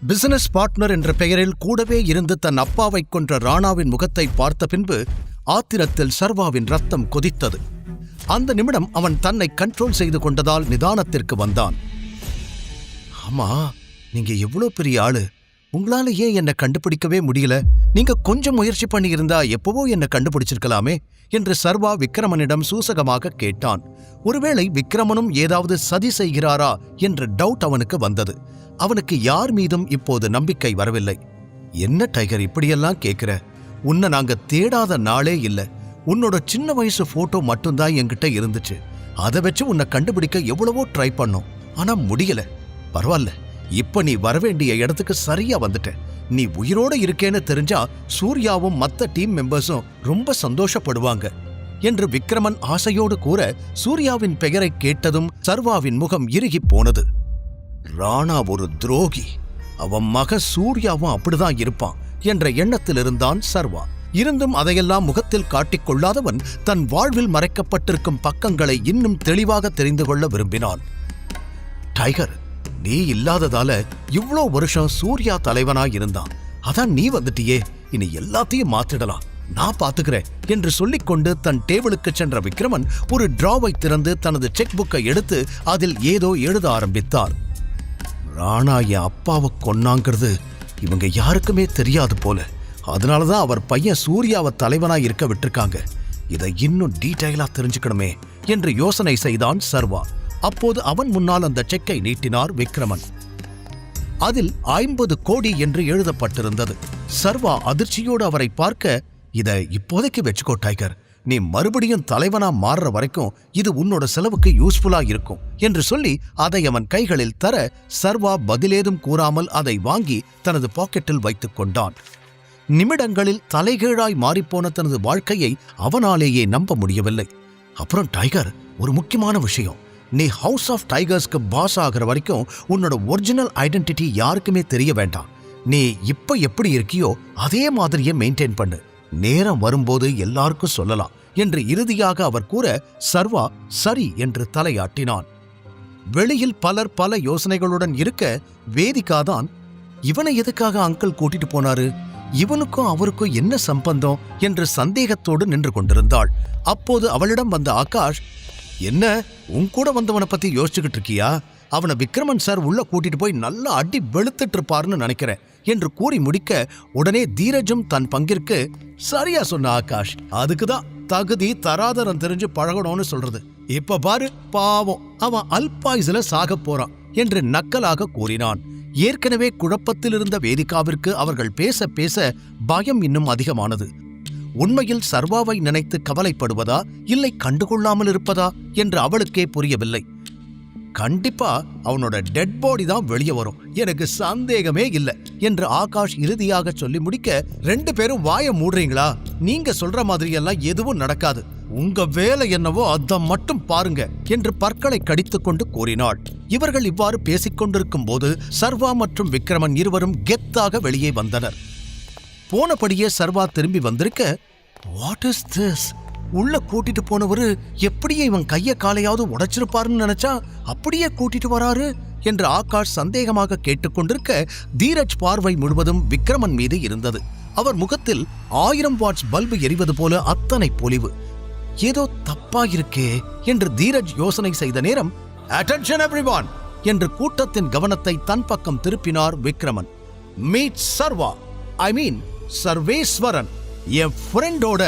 Business partner என்ற பெயரில் கூடவே இருந்து தன் அப்பாவை கொன்ற ராணாவின் முகத்தை பார்த்த பின்பு ஆத்திரத்தில் சர்வாவின் ரத்தம் கொதித்தது. அந்த நிமிடம் அவன் தன்னை கண்ட்ரோல் செய்து கொண்டதால் நிதானத்திற்கு வந்தான். ஆமா, நீங்க எவ்வளோ பெரிய ஆளு, உங்களால ஏன் என்னை கண்டுபிடிக்கவே முடியல? நீங்க கொஞ்சம் முயற்சி பண்ணி இருந்தா எப்பவோ என்னை கண்டுபிடிச்சிருக்கலாமே என்று சர்வா விக்ரமனிடம் சூசகமாக கேட்டான். ஒருவேளை விக்ரமனும் ஏதாவது சதி செய்கிறாரா என்ற டவுட் அவனுக்கு வந்தது. அவனுக்கு யார் மீதும் இப்போது நம்பிக்கை வரவில்லை. என்ன டைகர் இப்படியெல்லாம் கேட்கிற? உன்னை நாங்க தேடாத நாளே இல்ல. உன்னோட சின்ன வயசு போட்டோ மட்டும்தான் என்கிட்ட இருந்துச்சு. அதை வச்சு உன்னை கண்டுபிடிக்க எவ்வளவோ ட்ரை பண்ணோம், ஆனா முடியல. பரவாயில்ல, இப்ப நீ வரவேண்டிய இடத்துக்கு சரியா வந்துட்ட. நீ உயிரோட இருக்கேன்னு தெரிஞ்சா சூர்யாவும் மத்த டீம் மெம்பர்ஸும் ரொம்ப சந்தோஷப்படுவாங்க என்று விக்ரமன் ஆசையோடு கூற, சூர்யாவின் பெயரை கேட்டதும் சர்வாவின் முகம் இறுகி போனது. ராணா ஒரு துரோகி, அவன் மக சூர்யாவும் அப்படிதான் இருப்பான் என்ற எண்ணத்தில் இருந்தான் சர்வா. இருந்தும் அதையெல்லாம் முகத்தில் காட்டிக்கொள்ளாதவன் தன் வாழ்வில் மறைக்கப்பட்டிருக்கும் பக்கங்களை இன்னும் தெளிவாக தெரிந்து கொள்ள விரும்பினான். டைகர், நீ இல்லாததால இவ்ளோ வருஷம் சூர்யா தலைவனாய் இருந்தான். அதான் நீ வந்துட்டியே, இனி எல்லாத்தையும் மாத்திடலாம், நான் பாத்துக்கிறேன் என்று சொல்லிக்கொண்டு தன் டேபிளுக்கு சென்ற விக்ரமன் ஒரு டிராவை திறந்து தனது செக் புக்கை எடுத்து அதில் ஏதோ எழுத ஆரம்பித்தார். ராணா என் அப்பாவை கொன்னாங்கிறது இவங்க யாருக்குமே தெரியாது போல. அதனாலதான் அவர் பையன் சூர்யாவை தலைவனாய் இருக்க விட்டுருக்காங்க. இதை இன்னும் டீடைலா தெரிஞ்சுக்கணுமே என்று யோசனை செய்தான் சர்வா. அப்போது அவன் முன்னால் அந்த செக்கை நீட்டினார் விக்ரமன். அதில் 50 கோடி என்று எழுதப்பட்டிருந்தது. சர்வா அதிர்ச்சியோடு அவரை பார்க்க, இதை இப்போதைக்கு வச்சுக்கோ டைகர், நீ மறுபடியும் தலைவனா மாறுற வரைக்கும் இது உன்னோட செலவுக்கு யூஸ்ஃபுல்லா இருக்கும் என்று சொல்லி அதை அவன் கைகளில் தர, சர்வா பதிலேதும் கூறாமல் அதை வாங்கி தனது பாக்கெட்டில் வைத்துக் கொண்டான். நிமிடங்களில் தலைகீழாய் மாறிப்போன தனது வாழ்க்கையை அவனாலேயே நம்ப முடியவில்லை. அப்புறம் டைகர், ஒரு முக்கியமான விஷயம், நீ ஹவுஸ் ஆஃப் டைகர்ஸ்க்கு பாஸ் ஆகிற வரைக்கும் உன்னோட ஒரிஜினல் ஐடென்டிட்டி யாருக்குமே தெரிய வேண்டாம். நீ இப்ப எப்படி இருக்கியோ அதே மாதிரியே மெயின்டைன் பண்ணு. நேரம் வரும்போது எல்லாருக்கும் சொல்லலாம் என்று இறுதியாக அவர் கூற, சர்வா சரி என்று தலையாட்டினான். வெளியில் பலர் பல யோசனைகளுடன் இருக்க, வேதிகாதான் இவனை எதுக்காக அங்கிள் கூட்டிட்டு போனாரு, இவனுக்கும் அவருக்கும் என்ன சம்பந்தம் என்று சந்தேகத்தோடு நின்று கொண்டிருந்தாள். அப்போது அவளிடம் வந்த ஆகாஷ், என்ன உன் கூட வந்தவனை பத்தி யோசிச்சுக்கிட்டு இருக்கியா? அவனை விக்ரமன் சார் உள்ள கூட்டிட்டு போய் நல்லா அடி வெளுத்துட்டு இருப்பாருன்னு நினைக்கிறேன் என்று கூறி முடிக்க, உடனே தீரஜும் தன் பங்கிற்கு, சரியா சொன்ன ஆகாஷ், அதுக்குதான் தகுதி தராதரம் தெரிஞ்சு பழகணும்னு சொல்றது. இப்ப பாரு, பாவம் அவன் அல்பாயுசுல சாக போறான் என்று நக்கலாக கூறினான். ஏற்கனவே குழப்பத்தில் இருந்த வேதிகாவிற்கு அவர்கள் பேச பேச பயம் இன்னும் அதிகமானது. உண்மையில் சர்வாவை நினைத்து கவலைப்படுவதா இல்லை கண்டுகொள்ளாமல் இருப்பதா என்று அவளுக்கே புரியவில்லை. கண்டிப்பா அவனோட டெட் பாடி தான் வெளியே வரும், எனக்கு சந்தேகமே இல்லை என்று ஆகாஷ் இறுதியாக சொல்லி முடிக்க, 2 பேரும் வாய மூடுறீங்களா? நீங்க சொல்ற மாதிரியெல்லாம் எதுவும் நடக்காது, உங்க வேலை என்னவோ அதை மட்டும் பாருங்க என்று பற்களை கடித்துக் கொண்டு கூறினாள். இவர்கள் இவ்வாறு பேசிக்கொண்டிருக்கும் போது சர்வா மற்றும் விக்ரமன் இருவரும் கெத்தாக வெளியே வந்தனர். போனபடியே சர்வா திரும்பி வந்திருக்க, வாட் இஸ் திஸ்? உள்ள கூட்டிட்டு போனவரு எப்படியே இவன் கைய காலையாவது உடைச்சிருப்பாருன்னு நினைச்சா அப்படியே கூட்டிட்டு வராரு என்று ஆகாஷ் சந்தேகமாக கேட்டுக்கொண்டிருக்க, தீரஜ் பார்வை முழுவதும் விக்ரமன் மீது இருந்தது. அவர் முகத்தில் 1000 வாட்ஸ் பல்பு எரிவது போல அத்தனை பொலிவு. ஏதோ தப்பாயிருக்கே என்று தீரஜ் யோசனை செய்த நேரம், அட்டென்ஷன் எவ்ரிவான் என்று கூட்டத்தின் கவனத்தை தன் பக்கம் திருப்பினார் விக்ரமன். மீட் சர்வா, ஐ மீன் சர்வேஸ்வரன், என் ஃப்ரெண்டோட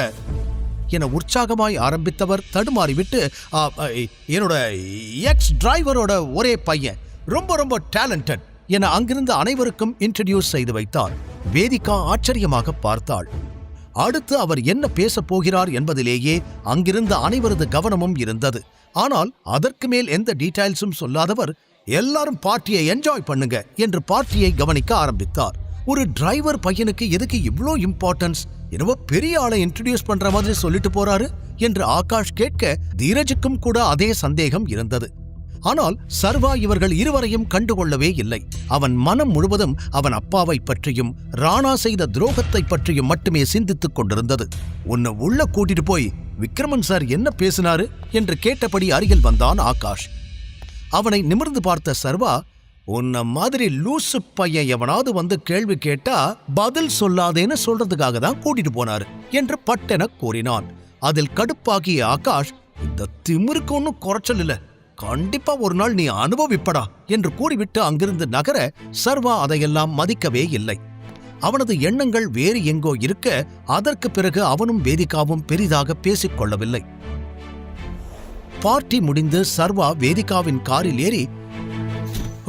என உற்சாகமாய் ஆரம்பித்தவர் தடுமாறிவிட்டு, என்னோட எக்ஸ் டிரைவரோட ஒரே பையன், ரொம்ப ரொம்ப டேலண்டட் என அங்கிருந்த அனைவருக்கும் இன்ட்ரடியூஸ் செய்து வைத்தார். வேதிகா ஆச்சரியமாக பார்த்தாள். அடுத்து அவர் என்ன பேசப் போகிறார் என்பதிலேயே அங்கிருந்த அனைவரது கவனமும் இருந்தது. ஆனால் அதற்கு மேல் எந்த டீடைல்ஸும் சொல்லாதவர், எல்லாரும் பார்ட்டியை என்ஜாய் பண்ணுங்க என்று பார்ட்டியை கவனிக்க ஆரம்பித்தார். ஒரு டிரைவர் பையனுக்கு எதுக்கு இவ்ளோ இம்பார்ட்டன்ஸ்? என்னவோ பெரிய ஆளை இன்ட்ரடியூஸ் பண்ற மாதிரி சொல்லிட்டு போறாரு என்று ஆகாஷ் கேட்க, தீரஜுக்கும் கூட அதே சந்தேகம் இருந்தது. ஆனால் சர்வா இவர்கள் இருவரையும் கண்டுகொள்ளவே இல்லை. அவன் மனம் முழுவதும் அவன் அப்பாவை பற்றியும் ராணா செய்த துரோகத்தை பற்றியும் மட்டுமே சிந்தித்துக் கொண்டிருந்தது. உன்னை உள்ள கூட்டிட்டு போய் விக்ரமன் சார் என்ன பேசினாரு என்று கேட்டபடி அருகில் வந்தான் ஆகாஷ். அவனை நிமிர்ந்து பார்த்த சர்வா, உன்ன மாதிரி லூசு பையன் எவனாவது வந்து கேள்வி கேட்டா பதில் சொல்லாதேன்னு சொல்றதுக்காக தான் கூட்டிட்டு போனாரு என்று பட்டென கூறினான். அதில் கடுப்பாகிய ஆகாஷ், இந்த திமிருக்கு ஒன்னும் குறைச்சல் இல்ல, கண்டிப்பா ஒரு நாள் நீ அனுபவிப்படா என்று கூறிவிட்டு அங்கிருந்து நகர சர்வா அதையெல்லாம் மதிக்கவே இல்லை. அவனது எண்ணங்கள் வேறு எங்கோ இருக்க அதற்கு பிறகு அவனும் வேதிகாவும் பெரிதாக பேசிக் கொள்ளவில்லை. பார்ட்டி முடிந்து சர்வா வேதிகாவின் காரில் ஏறி,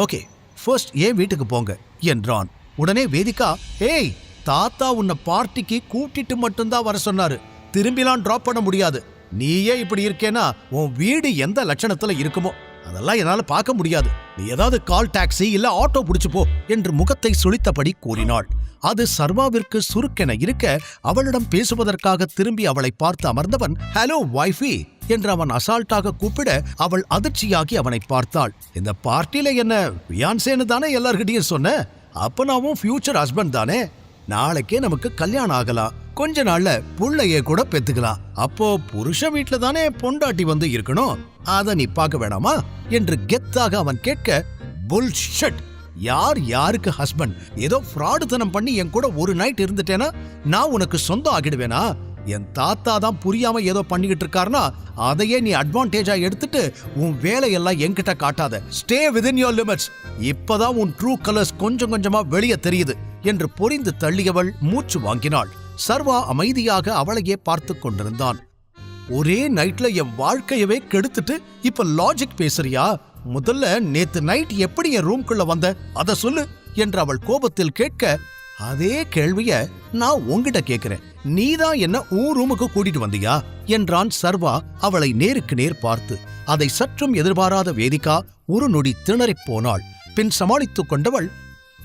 ஓகே ஃபர்ஸ்ட் ஏன் வீட்டுக்கு போங்க என்றான். உடனே வேதிகா, ஏய் தாத்தா உன்னை பார்ட்டிக்கு கூட்டிட்டு மட்டும்தான் வர சொன்னாரு, திரும்பிலாம் டிராப் பண்ண முடியாது. நீயே இப்படி இருக்கேனா உன் வீடு எந்த லட்சணத்துல இருக்குமோ அதெல்லாம் என்னால பார்க்க முடியாது. நீ ஏதாவது கால் டாக்ஸி இல்ல ஆட்டோ பிடிச்சு போ என்று முகத்தை சுளித்தபடி கூறினாள். அது சர்வாவிற்கு சுருக்கென இருக்க அவளிடம் பேசுவதற்காக திரும்பி அவளை பார்த்து அமர்ந்தவன், ஹலோ வைஃபி என்று அவன் அசால்ட்டாக கூப்பிட அவள் அதிர்ச்சியாகி அவனை பார்த்தாள். இந்த பார்ட்டியில என்ன ஃபியான்சேன்னு தானே எல்லார்கிட்டையும் சொன்ன? அப்ப நாமும் ஃபியூச்சர் ஹஸ்பண்ட் தானே. நாளைக்கே நமக்கு கல்யாணம் ஆகலாம், கொஞ்ச நாள்ல புள்ளைய கூட பெத்துக்கலாம். அப்போ புருஷ வீட்டுல தானே பொண்டாட்டி வந்து இருக்கணும், அத நீ பார்க்க வேணாமா என்று கெத்தாக அவன் கேட்க, புல்ஷிட், யார் யாருக்கு ஹஸ்பண்ட்? ஏதோ ஃப்ராடுத்தனம் பண்ணி என் கூட ஒரு நைட் இருந்துட்டேனா நான் உனக்கு சொந்தம் ஆகிடுவேனா? என் தாத்தா தான் புரியாம ஏதோ பண்ணிக்கிட்டு இருக்காருனா அதையே நீ அட்வான்டேஜா எடுத்துட்டு உன் வேலையெல்லாம் என்கிட்ட காட்டாத. Stay within your limits. இப்பதான் உன் ட்ரூ கலர்ஸ் கொஞ்சம் கொஞ்சமா வெளியே தெரியுது என்று பொரிந்து தள்ளியவள் மூச்சு வாங்கினாள். சர்வா அமைதியாக அவளையே பார்த்து கொண்டிருந்தான். ஒரே நைட்ல என் வாழ்க்கையவே கெடுத்துட்டு இப்ப லாஜிக் பேசுறியா? முதல்ல நேத்து நைட் எப்படி என் ரூம்குள்ள வந்த அத சொல்லு என்று அவள் கோபத்தில் கேட்க, அதே கேள்விய நான் உன்கிட்ட கேட்கிறேன், நீதான் என்ன உன் ரூமுக்கு கூட்டிட்டு வந்தியா என்றான் சர்வா அவளை நேருக்கு நேர் பார்த்து. அதை சற்றும் எதிர்பாராத வேதிகா ஒரு நொடி திணறிப் போனாள். பின் சமாளித்துக் கொண்டவள்,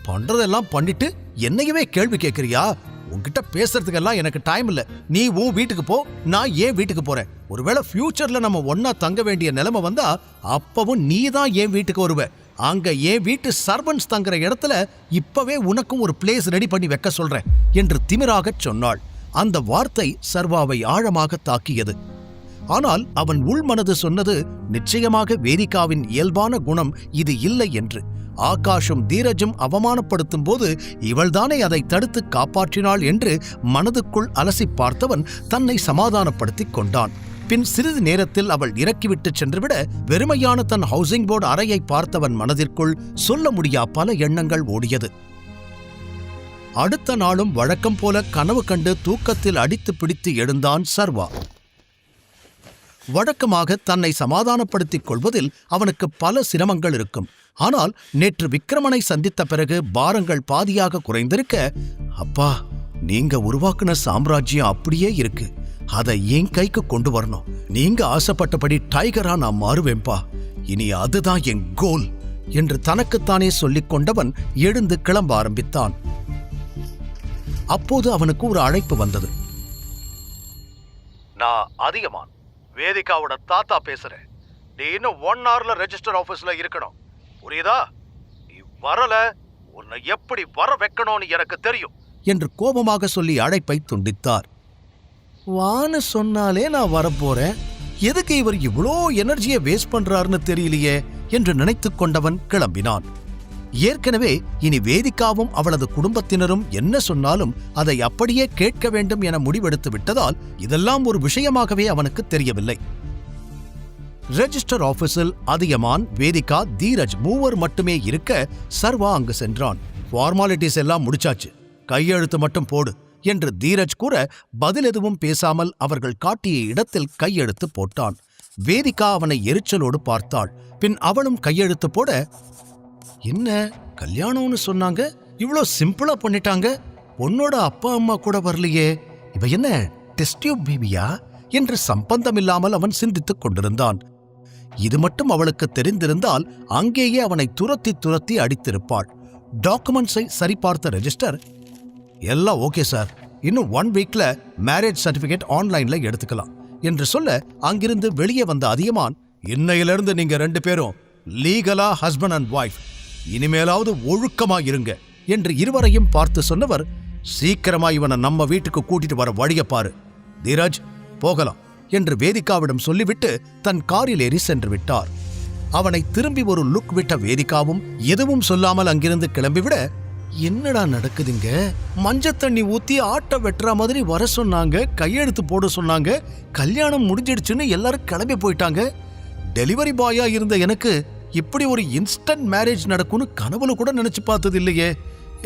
பண்றதெல்லாம் பண்ணிட்டு என்னையவே கேள்வி கேட்கிறியா? உன்கிட்ட பேசுறதுக்கெல்லாம் எனக்கு டைம் இல்ல. நீ உன் வீட்டுக்கு போ, நான் ஏன் வீட்டுக்கு போறேன். ஒருவேளை ஃபியூச்சர்ல நம்ம ஒன்னா தங்க வேண்டிய நிலைமை வந்தா அப்பவும் நீ தான் ஏன் வீட்டுக்கு வருவ. அங்க என் வீட்டு சர்வன்ஸ் தங்குற இடத்துல இப்பவே உனக்கும் ஒரு பிளேஸ் ரெடி பண்ணி வைக்க சொல்றேன் என்று திமிராகச் சொன்னாள். அந்த வார்த்தை சர்வாவை ஆழமாக தாக்கியது. ஆனால் அவன் உள்மனது சொன்னது நிச்சயமாக வேதிகாவின் இயல்பான குணம் இது இல்லை என்று. ஆகாஷும் தீரஜும் அவமானப்படுத்தும் போது இவள்தானே அதை தடுத்து காப்பாற்றினாள் என்று மனதுக்குள் அலசி பார்த்தவன் தன்னை சமாதானப்படுத்திக் கொண்டான். பின் சிறிது நேரத்தில் அவள் இறக்கிவிட்டு சென்றுவிட வெறுமையான தன் ஹவுசிங் போர்டு அறையை பார்த்தவன் மனதிற்குள் சொல்ல முடியா பல எண்ணங்கள் ஓடியது. அடுத்த நாளும் வழக்கம் போல கனவு கண்டு தூக்கத்தில் அடித்து பிடித்து எழுந்தான் சர்வா. வழக்கமாக தன்னை சமாதானப்படுத்திக் கொள்வதில் அவனுக்கு பல சிரமங்கள் இருக்கும். ஆனால் நேற்று விக்ரமனை சந்தித்த பிறகு பாரங்கள் பாதியாக குறைந்திருக்க, அப்பா நீங்க உருவாக்குன சாம்ராஜ்யம் அப்படியே இருக்கு, அதை என் கைக்கு கொண்டு வரணும். நீங்க ஆசைப்பட்டபடி டைகரா நான் மாறுவேன்பா, இனி அதுதான் என் கோல் என்று தனக்குத்தானே சொல்லிக் கொண்டவன் எழுந்து கிளம்ப ஆரம்பித்தான். அப்போது அவனுக்கு ஒரு அழைப்பு வந்தது. நான் அதிகமான், வேதிகாவோட தாத்தா பேசுறேன். நீ இன்னும் 1 hourல ரெஜிஸ்டர் ஆபீஸ்ல இருக்கணும், புரியுதா? நீ வரல, உன்னை எப்படி வர வைக்கணும்னு எனக்கு தெரியும் என்று கோபமாக சொல்லி அழைப்பை துண்டித்தார். வான்னு சொன்னாலே நான் வரப்போறேன், எதுக்கு இவர் இவ்வளோ எனர்ஜியை வேஸ்ட் பண்றாருன்னு தெரியலையே என்று நினைத்துக் கொண்டவன் கிளம்பினான். ஏற்கனவே இனி வேதிகாவும் அவளது குடும்பத்தினரும் என்ன சொன்னாலும் அதை அப்படியே கேட்க வேண்டும் என முடிவெடுத்து விட்டதால் இதெல்லாம் ஒரு விஷயமாகவே அவனுக்கு தெரியவில்லை. ரெஜிஸ்டர் ஆபீஸில் அதியமான், வேதிகா, தீரஜ் மூவர் மட்டுமே இருக்க சர்வா அங்கு சென்றான். ஃபார்மாலிட்டிஸ் எல்லாம் முடிச்சாச்சு, கையெழுத்து மட்டும் போடு என்று தீரஜ் கூற பதில் எதுவும் பேசாமல் அவர்கள் காட்டிய இடத்தில் கையெழுத்து போட்டான். வேதிகா அவனை எரிச்சலோடு பார்த்தாள். பின் அவளும் கையெழுத்து போட, என்ன கல்யாணம்னு சொன்னாங்க, இவ்வளோ சிம்பிளா பண்ணிட்டாங்க, பொண்ணோட அப்பா அம்மா கூட வரலையே, இவ என்ன டெஸ்ட் டியூப் பேபியா என்று சம்பந்தமில்லாமல் அவன் சிந்தித்துக் கொண்டிருந்தான். இது மட்டும் அவளுக்கு தெரிந்திருந்தால் அங்கேயே அவனை துரத்தி துரத்தி அடித்திருப்பாள். டாக்குமெண்ட்ஸை சரிபார்த்த ரெஜிஸ்டர், எல்லாம் ஓகே சார், இன்னும் 1 வீக்ல மேரேஜ் சர்டிபிகேட் ஆன்லைன்ல எடுத்துக்கலாம் என்று சொல்ல அங்கிருந்து வெளியே வந்த அதியமான், இன்னையிலிருந்து நீங்க 2 பேரும் லீகலா ஹஸ்பண்ட் அண்ட் வைஃப், இனிமேலாவது ஒழுக்கமா இருங்க என்று இருவரையும் பார்த்து சொன்னவர், சீக்கிரமா இவனை நம்ம வீட்டுக்கு கூட்டிட்டு வர வழிய பாரு, தீரஜ் போகலாம் என்று வேதிகாவிடம் சொல்லிவிட்டு தன் காரில் ஏறி சென்று விட்டார். அவனை திரும்பி ஒரு லுக் விட்ட வேதிகாவும் எதுவும் சொல்லாமல் அங்கிருந்து கிளம்பிவிட, என்னடா நடக்குதுங்க? மஞ்சள் தண்ணி ஊத்தி ஆட்டை வெட்டுற மாதிரி வர சொன்னாங்க, கையெழுத்து போட சொன்னாங்க, கல்யாணம் முடிஞ்சிடுச்சுன்னு எல்லாரும் கிளம்பி போயிட்டாங்க. டெலிவரி பாயா இருந்த எனக்கு இப்படி ஒரு இன்ஸ்டன்ட் மேரேஜ் நடக்கும்னு கனவுல கூட நினைச்சு பார்த்தது இல்லையே.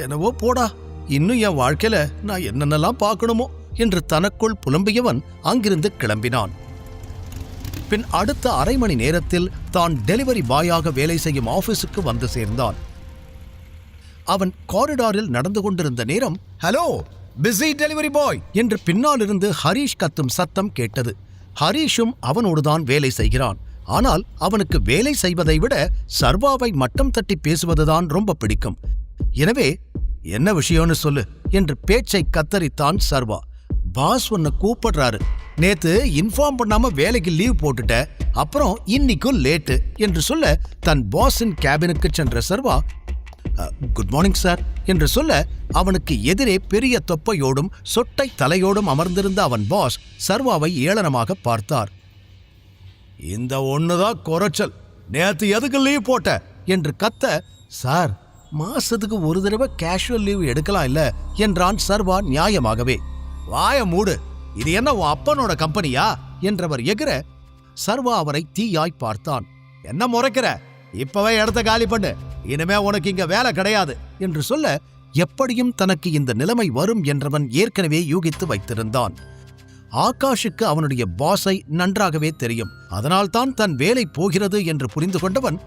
என்னவோ போடா, இன்னும் என் வாழ்க்கையில நான் என்னென்னலாம் பார்க்கணுமோ என்று தனக்குள் புலம்பியவன் அங்கிருந்து கிளம்பினான். பின் அடுத்த அரை மணி நேரத்தில் தான் டெலிவரி பாயாக வேலை செய்யும் ஆபீஸுக்கு வந்து சேர்ந்தான். அவன் காரிடாரில் நடந்து கொண்டிருந்த நேரம், ஹலோ பிஸி டெலிவரி பாய் என்று பின்னாலிருந்து ஹரீஷ் கத்தும் சத்தம் கேட்டது. ஹரீஷும் அவனோடுதான் வேலை செய்கிறான். ஆனால் அவனுக்கு வேலை செய்வதை விட சர்வாவை மட்டம் தட்டி பேசுவதுதான் ரொம்ப பிடிக்கும். எனவே என்ன விஷயம்னு சொல்லு என்று பேச்சை கத்தரித்தான் சர்வா. பாஸ் உன்னை கூப்பிடுறாரு, நேத்து இன்ஃபார்ம் பண்ணாம வேலைக்கு லீவ் போட்டுட்ட, அப்புறம் இன்னைக்கும் லேட்டு என்று சொல்ல தன் பாஸின் கேபினுக்கு சென்ற சர்வா, குட் மார்னிங் சார் என்று சொல்ல அவனுக்கு எதிரே பெரிய தொப்பையோடும் சொட்டை தலையோடும் அமர்ந்திருந்த அவன் பாஸ் சர்வாவை ஏளனமாக பார்த்தார். இந்த ஒண்ணுதான் குறைச்சல், நேத்து எதுக்கு லீவ் போட்ட என்று கத்த, சார் மாசத்துக்கு ஒரு தடவை கேஷுவல் லீவ் எடுக்கலாம் இல்ல என்றான் சர்வா நியாயமாகவே. வாய மூடு, இது என்ன உன் அப்பனோட கம்பெனியா என்றவர் எகிற, சர்வா அவரை தீயாய் பார்த்தான். என்ன முறைக்கிற? இப்பவே இடத்த காலி பண்ணு, இனிமே உனக்கு இங்க வேலை கிடையாது என்று சொல்ல, எப்படியும் தனக்கு இந்த நிலைமை வரும் என்றவன் ஏற்கனவே யூகித்து வைத்திருந்தான். ஆகாஷுக்கு அவனுடைய பாஸை நன்றாகவே தெரியும். அதனால்தான் தன் வேலை போகிறது என்று புரிந்து கொண்டவன்,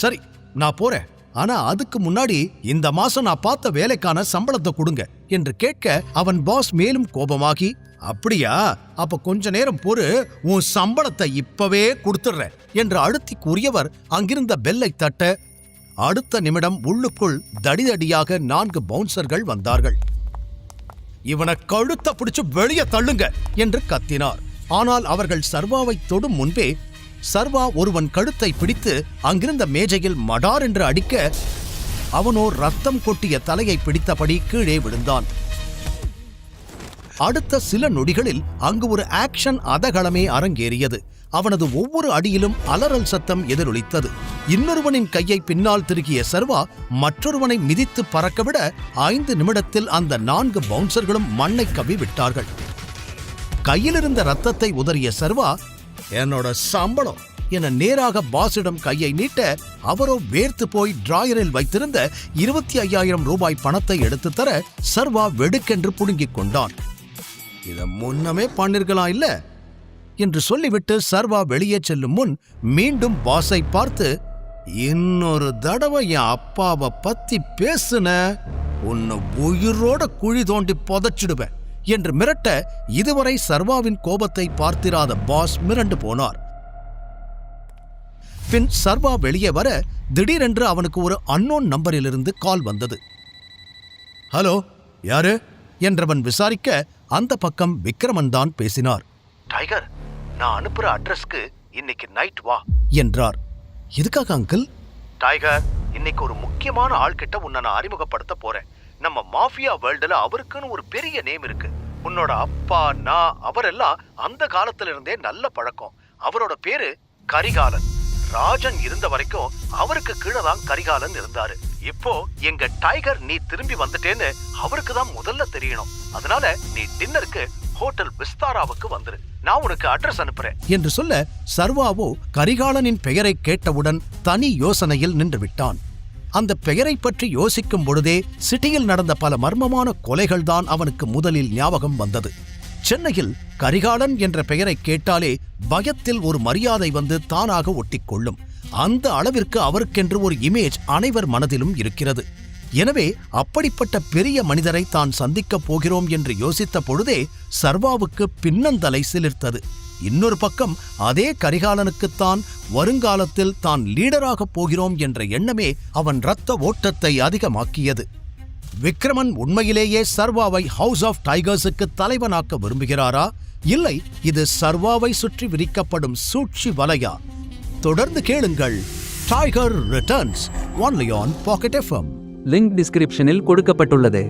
சரி நான் போறேன், ஆனா அதுக்கு முன்னாடி இந்த மாசம் நான் பார்த்த வேலைக்கான சம்பளத்தை கொடுங்க என்று கேட்க அவன் பாஸ் மேலும் கோபமாகி, அப்படியா, அப்ப கொஞ்ச நேரம் பொறு, உன் சம்பளத்தை இப்பவே கொடுத்துடுற என்று அழுத்தி கூறியவர் அங்கிருந்த பெல்லை தட்ட, அடுத்த நிமிடம் உள்ளுக்குள் தடிதடியாக 4 பவுன்சர்கள் வந்தார்கள். இவனை கழுத்த பிடிச்சு வெளியே தள்ளுங்க என்று கத்தினார். ஆனால் அவர்கள் சர்வாவை தொடும் முன்பே சர்வா ஒருவன் கழுத்தை பிடித்து அங்கிருந்த மேஜையில் மடார் என்று அடிக்க, அவனோ ரத்தம் கொட்டிய தலையை பிடித்தபடி கீழே விழுந்தான். அடுத்த சில நொடிகளில் அங்கு ஒரு ஆக்ஷன் அதகளமே அரங்கேறியது. அவனது ஒவ்வொரு அடியிலும் அலறல் சத்தம் எதிரொலித்தது. இன்னொருவனின் கையை பின்னால் திருகிய சர்வா மற்றொருவனை மிதித்து பறக்கவிட 5 நிமிடத்தில் அந்த 4 பவுன்சர்களும் மண்ணை கவ்வி விட்டார்கள். கையிலிருந்த ரத்தத்தை உதறிய சர்வா, என்னோட சம்பளம் என நேராக பாஸிடம் கையை நீட்ட, அவரோ வேர்த்து போய் டிராயரில் வைத்திருந்த 25,000 ரூபாய் பணத்தை எடுத்து தர சர்வா வெடுக்கென்று புடுங்கிக் கொண்டான். இத முன்னமே பண்ணிருக்கலாம் இல்ல என்று சொல்லிவிட்டு சர்வா வெளியே செல்லும் முன் மீண்டும் பாஸை பார்த்து, இன்னொரு தடவை என் அப்பாவை பத்தி பேசுன, உன்னை உயிரோட குழி தோண்டி புதைச்சிடுவேன் என்று மிரட்ட, இதுவரை சர்வாவின் கோபத்தை பார்த்திராத பாஸ் மிரண்டு போனார். பின் சர்வா வெளியே வர திடீரென்று அவனுக்கு ஒரு அன்னோன் நம்பரிலிருந்து கால் வந்தது. ஹலோ, யாரு என்றவன் விசாரிக்க, அந்த பக்கம் விக்ரமன் தான் பேசினார். டைகர், நான் அனுப்புற அட்ரஸ்க்கு இன்னைக்கு நைட் வா என்றார். எதுக்காக அங்கிள்? டைகர், இன்னைக்கு ஒரு முக்கியமான ஆள்கிட்ட உன்னை நான் அறிமுகப்படுத்த போறேன். நம்ம மாஃபியா வேர்ல்டுல அவருக்குன்னு ஒரு பெரிய நேம் இருக்கு. உன்னோட அப்பா, நான், அவரெல்லாம் அந்த காலத்துல இருந்தே நல்ல பழக்கம். அவரோட பேரு கரிகாலன். ராஜன் இருந்த வரைக்கும் அவருக்கு கீழே தான் கரிகாலன் இருந்தாரு. இப்போ எங்க டைகர் நீ திரும்பி வந்துட்டேன்னு அவருக்கு தான் முதல்ல தெரியணும். அதனால நீ டின்னருக்கு ஹோட்டல் விஸ்தாராவுக்கு வந்துரு, நான் உனக்கு அட்ரஸ் அனுப்புறேன் என்று சொல்ல, சர்வாவோ கரிகாலனின் பெயரை கேட்டவுடன் தனி யோசனையில் நின்று விட்டான். அந்த பெயரை பற்றி யோசிக்கும் பொழுதே சிட்டியில் நடந்த பல மர்மமான கொலைகள் தான் அவனுக்கு முதலில் ஞாபகம் வந்தது. சென்னையில் கரிகாலன் என்ற பெயரை கேட்டாலே பயத்தில் ஒரு மரியாதை வந்து தானாக ஒட்டிக்கொள்ளும். அந்த அளவிற்கு அவருக்கென்று ஒரு இமேஜ் அனைவர் மனதிலும் இருக்கிறது. எனவே அப்படிப்பட்ட பெரிய மனிதரை தான் சந்திக்கப் போகிறோம் என்று யோசித்த பொழுதே சர்வாவுக்கு பின்னந்தலை சிலிர்த்தது. இன்னொரு பக்கம் அதே கரிகாலனுக்குத்தான் வருங்காலத்தில் தான் லீடராக போகிறோம் என்ற எண்ணமே அவன் இரத்த ஓட்டத்தை அதிகமாக்கியது. விக்ரமன் உண்மையிலேயே சர்வாவை ஹவுஸ் ஆஃப் டைகர்ஸுக்கு தலைவனாக்க விரும்புகிறாரா, இல்லை இது சர்வாவை சுற்றி விரிக்கப்படும் சூழ்ச்சி வலையா? தொடர்ந்து கேளுங்கள். Tiger returns, only on pocket FM. Link டிஸ்கிரிப்ஷனில் கொடுக்கப்பட்டுள்ளது.